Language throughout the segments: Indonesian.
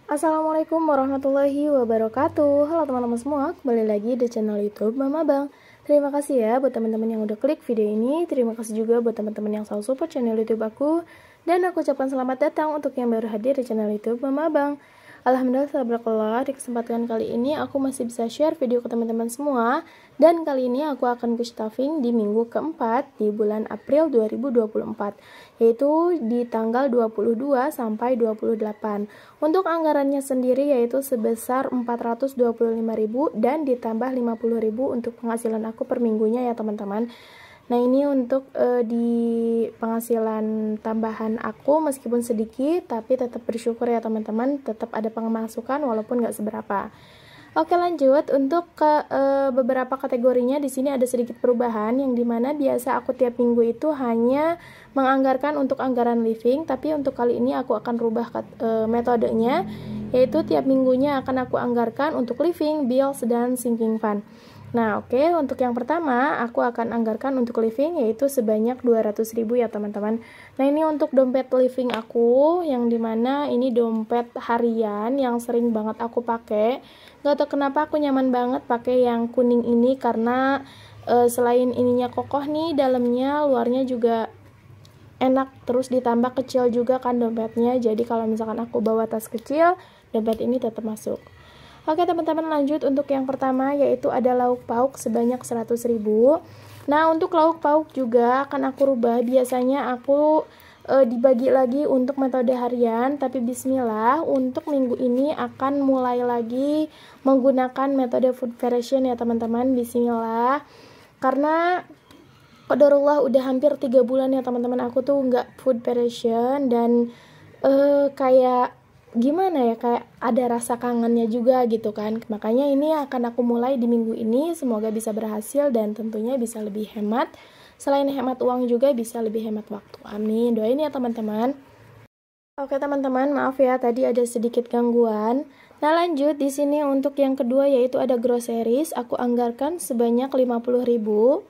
Assalamualaikum warahmatullahi wabarakatuh. Halo teman-teman semua, kembali lagi di channel YouTube Mama Bang. Terima kasih ya buat teman-teman yang udah klik video ini. Terima kasih juga buat teman-teman yang selalu support channel YouTube aku. Dan aku ucapkan selamat datang untuk yang baru hadir di channel YouTube Mama Bang. Alhamdulillah, tabarakallah, di kesempatan kali ini aku masih bisa share video ke teman-teman semua. Dan kali ini aku akan kushtafing di minggu keempat di bulan April 2024, yaitu di tanggal 22 sampai 28. Untuk anggarannya sendiri yaitu sebesar 425.000 dan ditambah 50.000 untuk penghasilan aku per minggunya ya teman-teman. Nah ini untuk di penghasilan tambahan aku meskipun sedikit tapi tetap bersyukur ya teman-teman, tetap ada pemasukan walaupun nggak seberapa. Oke lanjut untuk ke beberapa kategorinya. Di sini ada sedikit perubahan yang dimana biasa aku tiap minggu itu hanya menganggarkan untuk anggaran living, tapi untuk kali ini aku akan rubah metodenya, yaitu tiap minggunya akan aku anggarkan untuk living, bills, dan sinking fund. Nah oke, untuk yang pertama aku akan anggarkan untuk living yaitu sebanyak 200.000 ya teman-teman. Nah ini untuk dompet living aku, yang dimana ini dompet harian yang sering banget aku pakai. Gak tau kenapa aku nyaman banget pakai yang kuning ini karena selain ininya kokoh nih dalamnya, luarnya juga enak, terus ditambah kecil juga kan dompetnya. Jadi kalau misalkan aku bawa tas kecil, dompet ini tetap masuk. Oke teman-teman, lanjut untuk yang pertama yaitu ada lauk pauk sebanyak 100.000. Nah untuk lauk pauk juga akan aku rubah. Biasanya aku dibagi lagi untuk metode harian, tapi bismillah untuk minggu ini akan mulai lagi menggunakan metode food variation ya teman-teman. Bismillah, karena qadarullah udah hampir 3 bulan ya teman-teman aku tuh nggak food variation, dan kayak gimana ya, kayak ada rasa kangennya juga gitu kan. Makanya ini akan aku mulai di minggu ini, semoga bisa berhasil dan tentunya bisa lebih hemat. Selain hemat uang juga bisa lebih hemat waktu, amin, doain ya teman-teman. Oke teman-teman, maaf ya tadi ada sedikit gangguan. Nah lanjut di sini untuk yang kedua yaitu ada groceries, aku anggarkan sebanyak 50.000.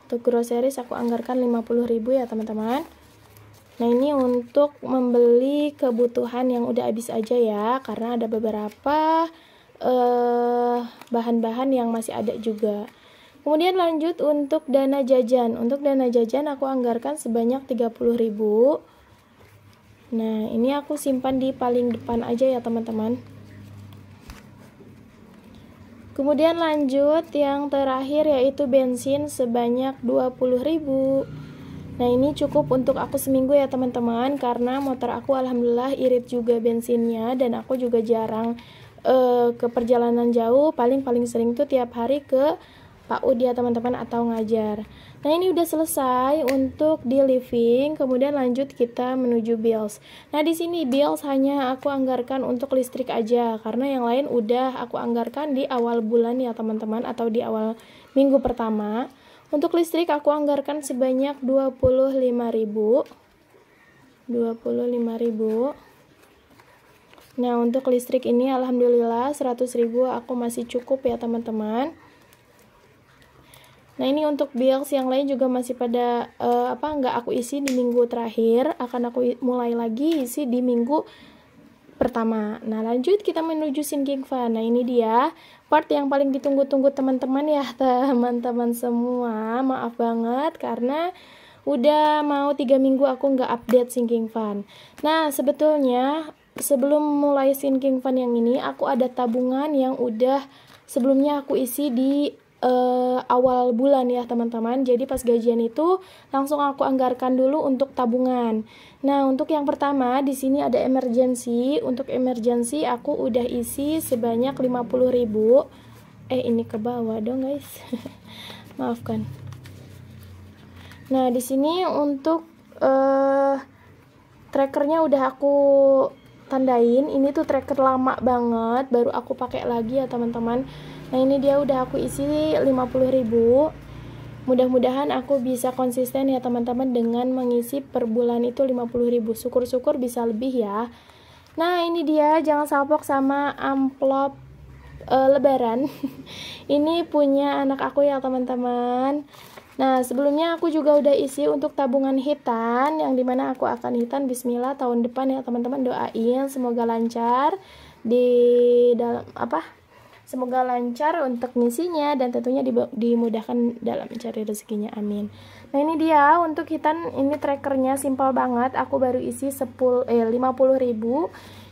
Untuk groceries aku anggarkan 50.000 ya teman-teman. Nah ini untuk membeli kebutuhan yang udah habis aja ya, karena ada beberapa bahan-bahan yang masih ada juga. Kemudian lanjut untuk dana jajan. Untuk dana jajan aku anggarkan sebanyak 30.000. Nah ini aku simpan di paling depan aja ya teman-teman. Kemudian lanjut yang terakhir yaitu bensin sebanyak 20.000. Nah ini cukup untuk aku seminggu ya teman-teman, karena motor aku alhamdulillah irit juga bensinnya, dan aku juga jarang ke perjalanan jauh, paling sering tuh tiap hari ke PAUD ya teman-teman atau ngajar. Nah ini udah selesai untuk di living, kemudian lanjut kita menuju bills. Nah di sini bills hanya aku anggarkan untuk listrik aja, karena yang lain udah aku anggarkan di awal bulan ya teman-teman, atau di awal minggu pertama. Untuk listrik aku anggarkan sebanyak 25.000. Nah untuk listrik ini alhamdulillah 100.000 aku masih cukup ya teman-teman. Nah ini untuk bills yang lain juga masih pada nggak aku isi di minggu terakhir, akan aku mulai lagi isi di minggu pertama. Nah lanjut kita menuju sinking fund. Nah ini dia part yang paling ditunggu-tunggu teman-teman ya teman-teman semua. Maaf banget karena udah mau 3 minggu aku nggak update sinking fund. Nah sebetulnya sebelum mulai sinking fund yang ini aku ada tabungan yang udah sebelumnya aku isi di awal bulan ya teman-teman. Jadi pas gajian itu langsung aku anggarkan dulu untuk tabungan. Nah untuk yang pertama di sini ada emergency. Untuk emergency aku udah isi sebanyak 50.000. Ini ke bawah dong guys. Maafkan. Nah di sini untuk trackernya udah aku tandain. Ini tuh tracker lama banget, baru aku pakai lagi ya teman-teman. Nah ini dia udah aku isi 50.000. Mudah-mudahan aku bisa konsisten ya teman-teman dengan mengisi per bulan itu 50.000. Syukur-syukur bisa lebih ya. Nah ini dia, jangan salpok sama amplop lebaran. Ini punya anak aku ya teman-teman. Nah, sebelumnya aku juga udah isi untuk tabungan hitan, yang dimana aku akan hitan bismillah tahun depan ya teman-teman. Doain semoga lancar di dalam semoga lancar untuk ngisinya dan tentunya dimudahkan dalam mencari rezekinya, amin. Nah, ini dia untuk hitan, ini trackernya simple banget. Aku baru isi 50.000.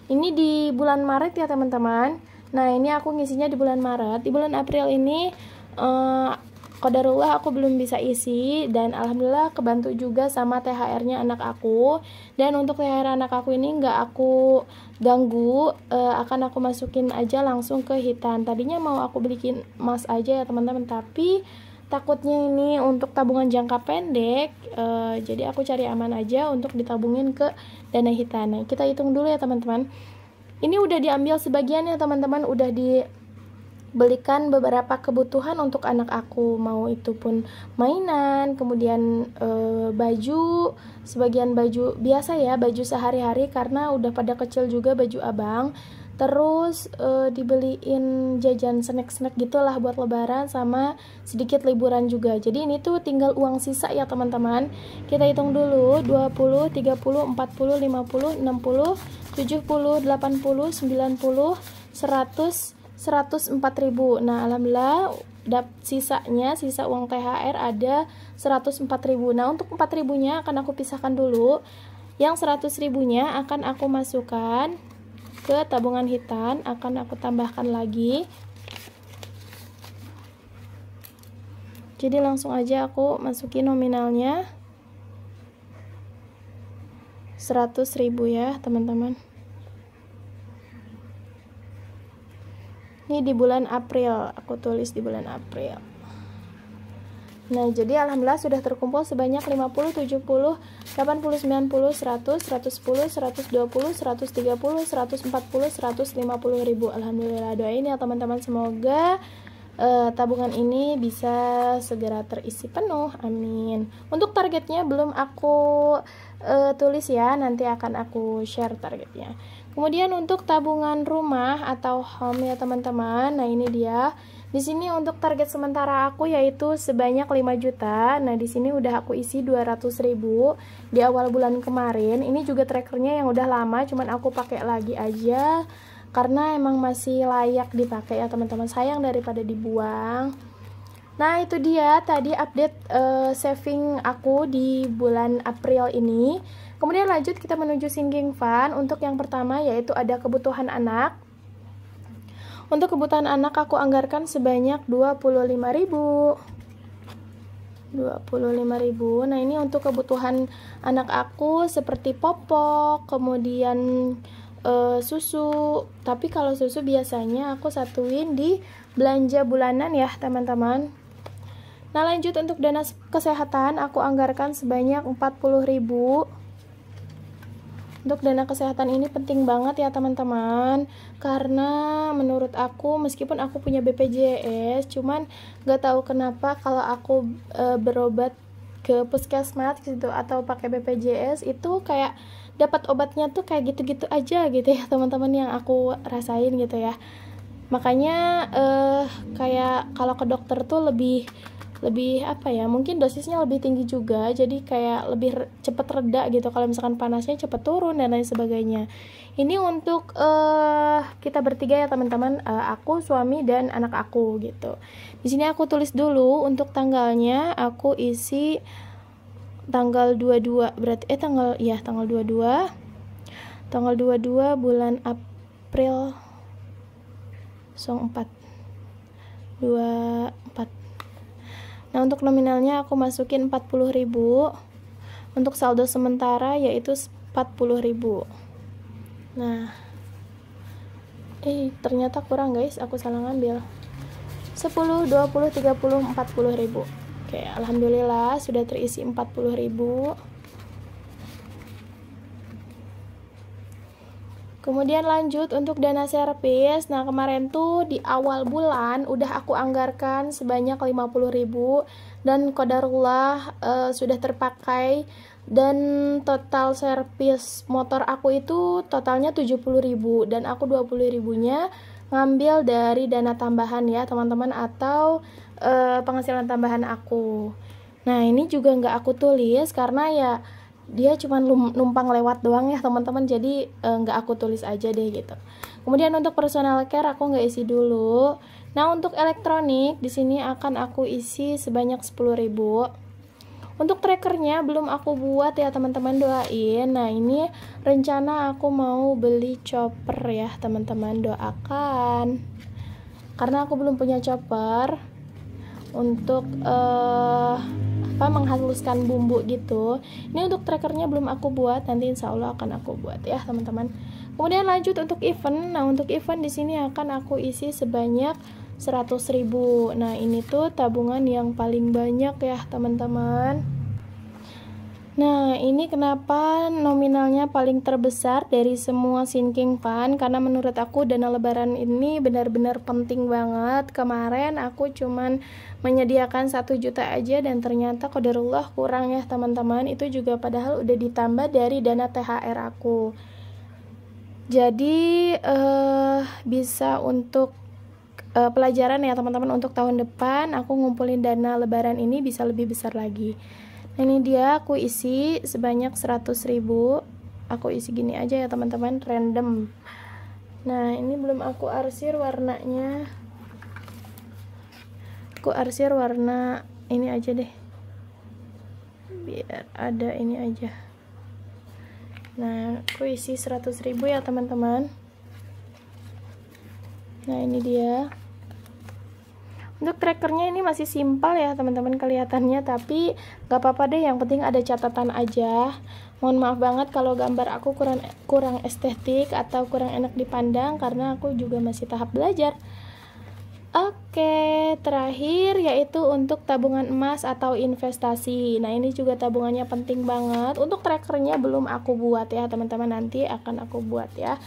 Ini di bulan Maret ya teman-teman. Nah, ini aku ngisinya di bulan Maret. Di bulan April ini qadarullah aku belum bisa isi, dan alhamdulillah kebantu juga sama THR-nya anak aku. Dan untuk THR anak aku ini nggak aku ganggu, akan aku masukin aja langsung ke hitan. Tadinya mau aku beliin emas aja ya teman-teman, tapi takutnya ini untuk tabungan jangka pendek, jadi aku cari aman aja untuk ditabungin ke dana hitan. Nah, kita hitung dulu ya teman-teman. Ini udah diambil sebagian ya teman-teman, udah dibelikan beberapa kebutuhan untuk anak aku, mau itu pun mainan, kemudian baju, sebagian baju biasa ya, baju sehari-hari karena udah pada kecil juga baju abang. Terus dibeliin jajan snack-snack gitulah buat lebaran, sama sedikit liburan juga. Jadi ini tuh tinggal uang sisa ya teman-teman. Kita hitung dulu, 20, 30, 40, 50, 60, 70, 80, 90, 100, 104.000. Nah, alhamdulillah sisa uang THR ada 104.000. Nah, untuk 4.000-nya akan aku pisahkan dulu. Yang 100.000-nya akan aku masukkan ke tabungan hitan, akan aku tambahkan lagi. Jadi langsung aja aku masukin nominalnya 100.000 ya teman-teman. Ini di bulan April, aku tulis di bulan April. Nah, jadi alhamdulillah sudah terkumpul sebanyak 50, 70, 80, 90, 100, 110, 120, 130, 140, 150 ribu. Alhamdulillah, doain ya teman-teman, semoga tabungan ini bisa segera terisi penuh, amin. Untuk targetnya belum aku tulis ya, nanti akan aku share targetnya. Kemudian untuk tabungan rumah atau home ya teman-teman. Nah, ini dia. Di sini untuk target sementara aku yaitu sebanyak 5 juta. Nah, di sini udah aku isi 200.000 di awal bulan kemarin. Ini juga trackernya yang udah lama, cuman aku pakai lagi aja karena emang masih layak dipakai ya teman-teman. Sayang daripada dibuang. Nah, itu dia tadi update saving aku di bulan April ini. Kemudian lanjut kita menuju sinking fund. Untuk yang pertama yaitu ada kebutuhan anak. Untuk kebutuhan anak aku anggarkan sebanyak 25.000. 25.000. Nah, ini untuk kebutuhan anak aku seperti popok, kemudian susu. Tapi kalau susu biasanya aku satuin di belanja bulanan ya, teman-teman. Nah, lanjut untuk dana kesehatan aku anggarkan sebanyak 40.000. Untuk dana kesehatan ini penting banget ya teman-teman, karena menurut aku meskipun aku punya BPJS, cuman gak tahu kenapa kalau aku berobat ke puskesmas gitu atau pakai BPJS itu kayak dapat obatnya tuh kayak gitu-gitu aja gitu ya teman-teman, yang aku rasain gitu ya. Makanya kayak kalau ke dokter tuh lebih apa ya, mungkin dosisnya lebih tinggi juga, jadi kayak lebih cepet reda gitu, kalau misalkan panasnya cepet turun dan lain sebagainya. Ini untuk kita bertiga ya teman-teman, aku, suami, dan anak aku gitu. Di sini aku tulis dulu untuk tanggalnya, aku isi tanggal 22, berarti tanggal 22 bulan April 04 24. Nah, untuk nominalnya aku masukin 40.000. Untuk saldo sementara yaitu 40.000. Nah, ternyata kurang guys, aku salah ngambil. 10, 20, 30, 40.000. Oke, alhamdulillah sudah terisi 40.000. Kemudian lanjut untuk dana servis. Nah, kemarin tuh di awal bulan udah aku anggarkan sebanyak 50.000 dan qadarullah sudah terpakai, dan total servis motor aku itu totalnya 70.000 dan aku 20.000-nya ngambil dari dana tambahan ya teman-teman, atau penghasilan tambahan aku. Nah ini juga nggak aku tulis karena ya dia cuma numpang lewat doang ya teman-teman, jadi nggak aku tulis aja deh gitu. Kemudian untuk personal care aku nggak isi dulu. Nah untuk elektronik di sini akan aku isi sebanyak 10.000. Untuk trackernya belum aku buat ya teman-teman, doain. Nah ini rencana aku mau beli chopper ya teman-teman, doakan. Karena aku belum punya chopper untuk menghaluskan bumbu gitu. Ini untuk trackernya belum aku buat, nanti insya Allah akan aku buat ya teman-teman. Kemudian lanjut untuk event. Nah untuk event di sini akan aku isi sebanyak 100.000. Nah ini tuh tabungan yang paling banyak ya teman-teman. Nah ini kenapa nominalnya paling terbesar dari semua sinking fund, karena menurut aku dana lebaran ini benar-benar penting banget. Kemarin aku cuman menyediakan 1 juta aja dan ternyata qadarullah kurang ya teman-teman. Itu juga padahal udah ditambah dari dana THR aku. Jadi bisa untuk pelajaran ya teman-teman, untuk tahun depan aku ngumpulin dana lebaran ini bisa lebih besar lagi. Nah ini dia aku isi sebanyak 100.000. Aku isi gini aja ya teman-teman, random. Nah ini belum aku arsir warnanya. Aku arsir warna ini aja deh, biar ada ini aja. Nah aku isi 100.000 ya teman-teman. Nah ini dia. Untuk trackernya ini masih simpel ya teman-teman kelihatannya, tapi gak apa-apa deh, yang penting ada catatan aja. Mohon maaf banget kalau gambar aku kurang estetik atau kurang enak dipandang, karena aku juga masih tahap belajar. Oke, terakhir yaitu untuk tabungan emas atau investasi. Nah ini juga tabungannya penting banget. Untuk trackernya belum aku buat ya teman-teman, nanti akan aku buat ya.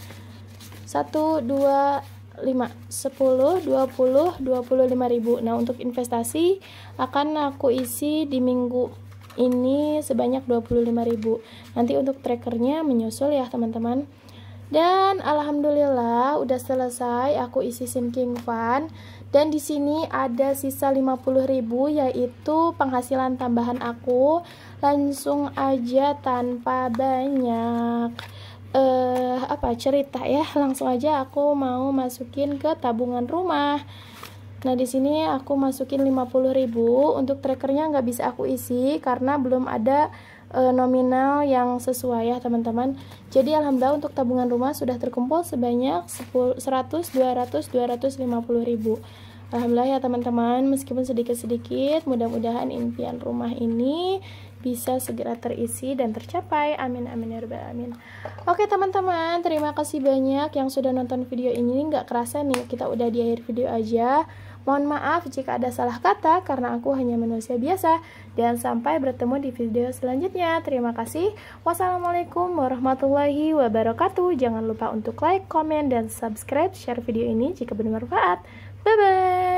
1, 2, 5, 10, 20, 25.000. Nah untuk investasi akan aku isi di minggu ini sebanyak 25.000. Nanti untuk trackernya menyusul ya teman-teman. Dan alhamdulillah udah selesai aku isi sinking fund. Dan di sini ada sisa 50.000 yaitu penghasilan tambahan aku. Langsung aja tanpa banyak cerita ya, langsung aja aku mau masukin ke tabungan rumah. Nah di sini aku masukin 50.000. Untuk trackernya nggak bisa aku isi karena belum ada nominal yang sesuai ya teman-teman. Jadi alhamdulillah untuk tabungan rumah sudah terkumpul sebanyak 100, 200, 250.000. Alhamdulillah ya teman-teman, meskipun sedikit-sedikit, mudah-mudahan impian rumah ini bisa segera terisi dan tercapai. Amin amin ya rabbal alamin. Oke teman-teman, terima kasih banyak yang sudah nonton video ini. Nggak kerasa nih kita udah di akhir video aja. Mohon maaf jika ada salah kata karena aku hanya manusia biasa. Dan sampai bertemu di video selanjutnya. Terima kasih. Wassalamualaikum warahmatullahi wabarakatuh. Jangan lupa untuk like, komen, dan subscribe, share video ini jika bermanfaat. Bye bye.